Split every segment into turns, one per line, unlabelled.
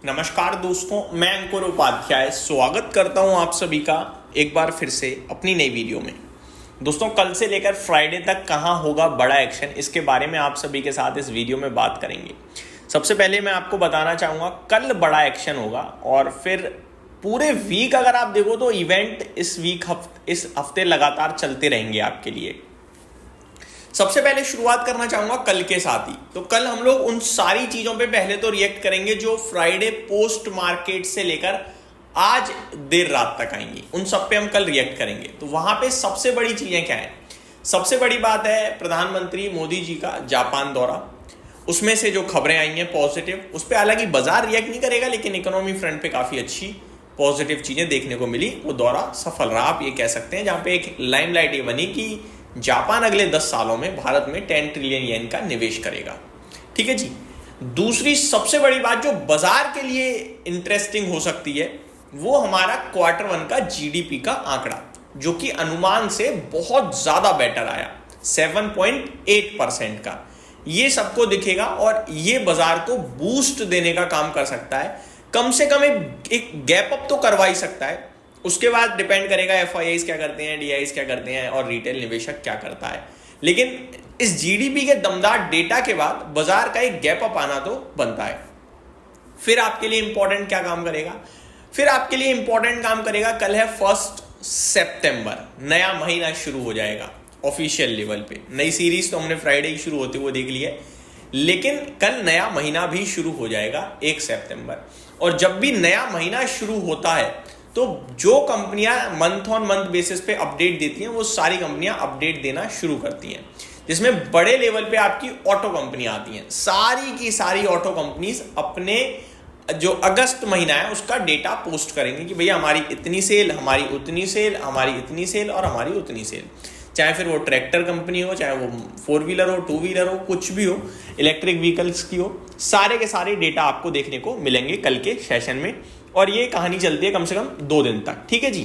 नमस्कार दोस्तों, मैं अंकुर उपाध्याय स्वागत करता हूं आप सभी का एक बार फिर से अपनी नई वीडियो में। दोस्तों, कल से लेकर फ्राइडे तक कहां होगा बड़ा एक्शन, इसके बारे में आप सभी के साथ इस वीडियो में बात करेंगे। सबसे पहले मैं आपको बताना चाहूँगा कल बड़ा एक्शन होगा और फिर पूरे वीक अगर आप देखो तो इवेंट इस हफ्ते लगातार चलते रहेंगे आपके लिए। सबसे पहले शुरुआत करना चाहूंगा कल के साथ ही। तो कल हम लोग उन सारी चीजों पे पहले तो रिएक्ट करेंगे जो फ्राइडे पोस्ट मार्केट से लेकर आज देर रात तक आएंगी, उन सब पे हम कल रिएक्ट करेंगे। तो वहां पे सबसे बड़ी चीजें क्या है? सबसे बड़ी बात है प्रधानमंत्री मोदी जी का जापान दौरा। उसमें से जो खबरें आई हैं पॉजिटिव, उस पर हालांकि बाजार रिएक्ट नहीं करेगा, लेकिन इकोनॉमी फ्रंट पे काफी अच्छी पॉजिटिव चीजें देखने को मिली। वो दौरा सफल रहा, आप ये कह सकते हैं, जहां पे एक लाइमलाइट ये बनी कि जापान अगले 10 सालों में भारत में 10 ट्रिलियन येन का निवेश करेगा। ठीक है जी। दूसरी सबसे बड़ी बात जो बाजार के लिए इंटरेस्टिंग हो सकती है वो हमारा क्वार्टर 1 का जीडीपी का आंकड़ा, जो कि अनुमान से बहुत ज्यादा बेटर आया, 7.8% का। ये सबको दिखेगा और ये बाजार को बूस्ट देने का काम कर सकता है। कम से कम एक गैप अप तो करवा ही सकता है। उसके बाद डिपेंड करेगा एफआईआईज क्या करते हैं, डीआईज क्या करते हैं और रिटेल निवेशक क्या करता है। लेकिन इस जीडीपी के दमदार डेटा के बाद बाजार का एक गैप अप आना तो बनता है। फिर आपके लिए इंपॉर्टेंट क्या काम करेगा? फिर आपके लिए इंपॉर्टेंट काम करेगा, कल है 1 सितंबर, नया महीना शुरू हो जाएगा ऑफिशियल लेवल पे। नई सीरीज तो हमने फ्राइडे ही शुरू होते हुए देख ली है, लेकिन कल नया महीना भी शुरू हो जाएगा 1 सितंबर। और जब भी नया महीना शुरू होता है तो जो कंपनियां मंथ ऑन मंथ बेसिस पे अपडेट देती हैं वो सारी कंपनियां अपडेट देना शुरू करती हैं, जिसमें बड़े लेवल पे आपकी ऑटो कंपनियां आती हैं। सारी की सारी ऑटो कंपनीज अपने जो अगस्त महीना है उसका डेटा पोस्ट करेंगे कि भैया हमारी इतनी सेल, हमारी उतनी सेल, हमारी इतनी सेल और हमारी उतनी सेल। चाहे फिर वो ट्रैक्टर कंपनी हो, चाहे वो 4 व्हीलर हो, 2 व्हीलर हो, कुछ भी हो, इलेक्ट्रिक व्हीकल्स की हो, सारे के सारे डेटा आपको देखने को मिलेंगे कल के सेशन में। और ये कहानी चलती है कम से कम 2 दिन तक। ठीक है जी।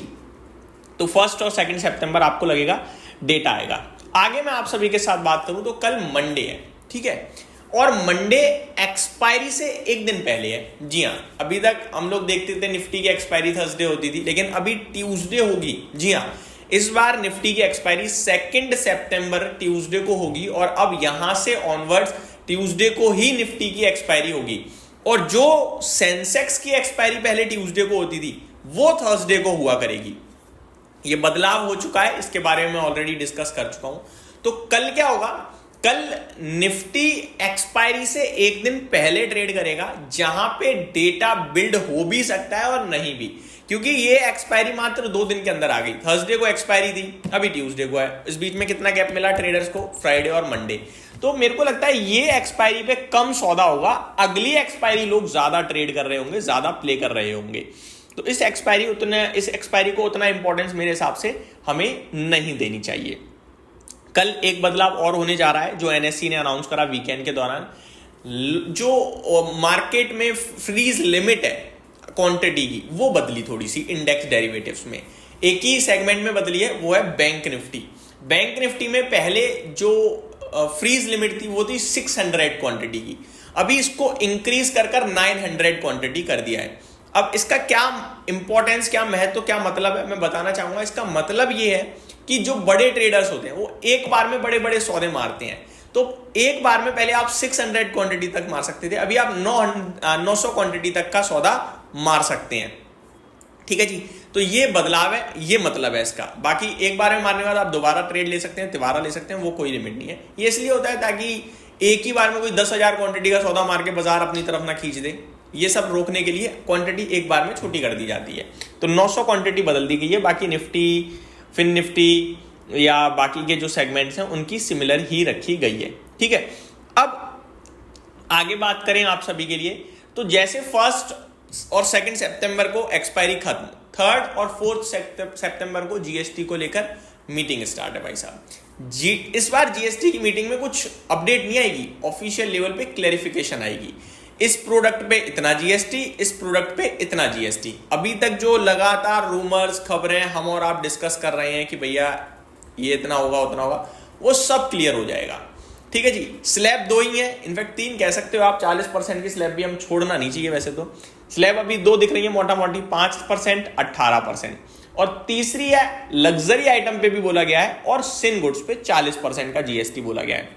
तो 1 और 2 सितंबर आपको लगेगा डेटा आएगा। आगे मैं आप सभी के साथ बात करूं तो कल मंडे है। ठीक है। और मंडे एक्सपायरी से एक दिन पहले है। जी हाँ, अभी तक हम लोग देखते थे निफ्टी की एक्सपायरी थर्सडे होती थी, लेकिन अभी ट्यूसडे होगी। जी हाँ, इस बार निफ्टी की एक्सपायरी 2 सितंबर ट्यूसडे को होगी और अब यहां से ऑनवर्ड्स ट्यूसडे को ही निफ्टी की एक्सपायरी होगी। और जो सेंसेक्स की एक्सपायरी पहले ट्यूसडे को होती थी वो थर्सडे को हुआ करेगी। ये बदलाव हो चुका है, इसके बारे में मैं ऑलरेडी डिस्कस कर चुका हूं। तो कल क्या होगा? कल निफ्टी एक्सपायरी से एक दिन पहले ट्रेड करेगा, जहां पे डेटा बिल्ड हो भी सकता है और नहीं भी, क्योंकि ये एक्सपायरी मात्र 2 दिन के अंदर आ गई। थर्सडे को एक्सपायरी थी, अभी ट्यूसडे को है। इस बीच में कितना गैप मिला ट्रेडर्स को? फ्राइडे और मंडे। तो मेरे को लगता है ये एक्सपायरी पे कम सौदा होगा, अगली एक्सपायरी लोग ज्यादा ट्रेड कर रहे होंगे, ज्यादा प्ले कर रहे होंगे। तो इस एक्सपायरी को उतना इंपॉर्टेंस मेरे हिसाब से हमें नहीं देनी चाहिए। कल एक बदलाव और होने जा रहा है जो एनएससी ने अनाउंस करा वीकेंड के दौरान। जो मार्केट में फ्रीज लिमिट है क्वांटिटी की, वो बदली थोड़ी सी इंडेक्स डेरिवेटिव्स में। एक ही सेगमेंट में बदली है, वो है बैंक निफ्टी। बैंक निफ्टी में पहले जो फ्रीज लिमिट थी वो थी 600 क्वांटिटी की, अभी इसको इंक्रीज कर 900 क्वांटिटी कर दिया है। अब इसका क्या इंपॉर्टेंस, क्या महत्व, क्या मतलब है, मैं बताना चाहूंगा। इसका मतलब ये है कि जो बड़े ट्रेडर्स होते हैं वो एक बार में बड़े बड़े सौदे मारते हैं। तो एक बार में पहले आप 600 क्वांटिटी तक मार सकते थे, अभी आप 900 क्वांटिटी तक का सौदा मार सकते हैं। ठीक है जी। तो ये बदलाव है, ये मतलब है इसका। बाकी एक बार में मारने के बाद आप दोबारा ट्रेड ले सकते हैं, तिबारा ले सकते हैं, वो कोई लिमिट नहीं है। ये इसलिए होता है ताकि एक ही बार में कोई 10,000 क्वांटिटी का सौदा मार के बाजार अपनी तरफ ना खींच दे। ये सब रोकने के लिए क्वांटिटी एक बार में छोटी कर दी जाती है। तो 900 क्वांटिटी बदल दी गई है। बाकी निफ्टी, फिन निफ्टी या बाकी के जो सेगमेंट्स हैं उनकी सिमिलर ही रखी गई है। ठीक है। अब आगे बात करें आप सभी के लिए, तो जैसे 1 और 2 सितंबर को एक्सपायरी खत्म, 3 और 4 सितंबर को जीएसटी को लेकर मीटिंग स्टार्ट है भाई साहब। इस बार जीएसटी की मीटिंग में कुछ अपडेट नहीं आएगी, ऑफिशियल लेवल पे क्लैरिफिकेशन आएगी। इस प्रोडक्ट पे इतना जीएसटी, इस प्रोडक्ट पे इतना जीएसटी। अभी तक जो लगातार रूमर्स, खबरें हम और आप डिस्कस कर रहे हैं कि भैया ये इतना होगा, उतना होगा, वो सब क्लियर हो जाएगा। ठीक है जी। स्लैब 2 ही है, इनफैक्ट 3 कह सकते हो आप, 40% की स्लैब भी हम छोड़ना नहीं चाहिए वैसे तो। स्लैब अभी 2 दिख रही है मोटा मोटी, 5%, 18%। और तीसरी है लग्जरी आइटम पे भी बोला गया है, और सिन गुड्स पे 40% का जीएसटी बोला गया है।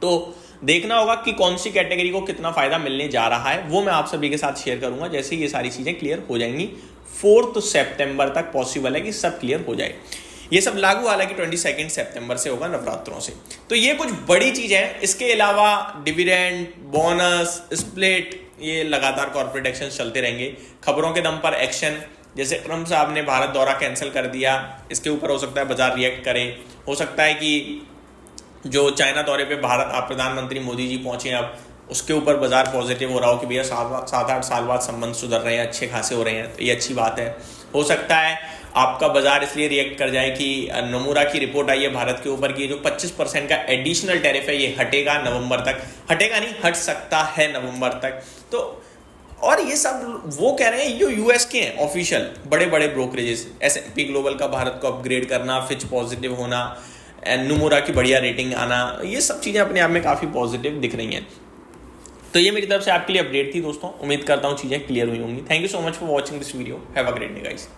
तो देखना होगा कि कौन सी कैटेगरी को कितना फायदा मिलने जा रहा है, वो मैं आप सभी के साथ शेयर करूंगा जैसे ये सारी चीजें क्लियर हो जाएंगी। 4 सितंबर तक पॉसिबल है कि सब क्लियर हो जाए। ये सब लागू हालांकि 22 सितंबर से होगा, नवरात्रों से। तो ये कुछ बड़ी चीजें हैं। इसके अलावा डिविडेंड, बोनस, स्प्लिट, ये लगातार कॉर्पोरेट एक्शन चलते रहेंगे। खबरों के दम पर एक्शन, जैसे ट्रम्प साहब ने भारत दौरा कैंसिल कर दिया, इसके ऊपर हो सकता है बाजार रिएक्ट करे। हो सकता है कि जो चाइना दौरे पे भारत प्रधानमंत्री मोदी जी पहुंचे अब, उसके ऊपर बाजार पॉजिटिव हो रहा हो कि भैया 7-8 साल बाद संबंध सुधर रहे हैं, अच्छे खासे हो रहे हैं, तो ये अच्छी बात है। हो सकता है आपका बाजार इसलिए रिएक्ट कर जाए कि नमूरा की रिपोर्ट आई है भारत के ऊपर की जो 25% का एडिशनल टैरिफ है ये हटेगा नवंबर तक, हटेगा नहीं, हट सकता है नवंबर तक। तो और ये सब वो कह रहे हैं जो यूएस के हैं ऑफिशियल बड़े बड़े ब्रोकरेजेस, S&P ग्लोबल का भारत को अपग्रेड करना, फिच पॉजिटिव होना, नमूरा की बढ़िया रेटिंग आना, ये सब चीज़ें अपने आप में काफ़ी पॉजिटिव दिख रही हैं। तो ये मेरी तरफ से आपके लिए अपडेट थी दोस्तों। उम्मीद करता हूँ चीज़ें क्लियर हुई होंगी। Thank you so much for watching this video. Have a great day guys.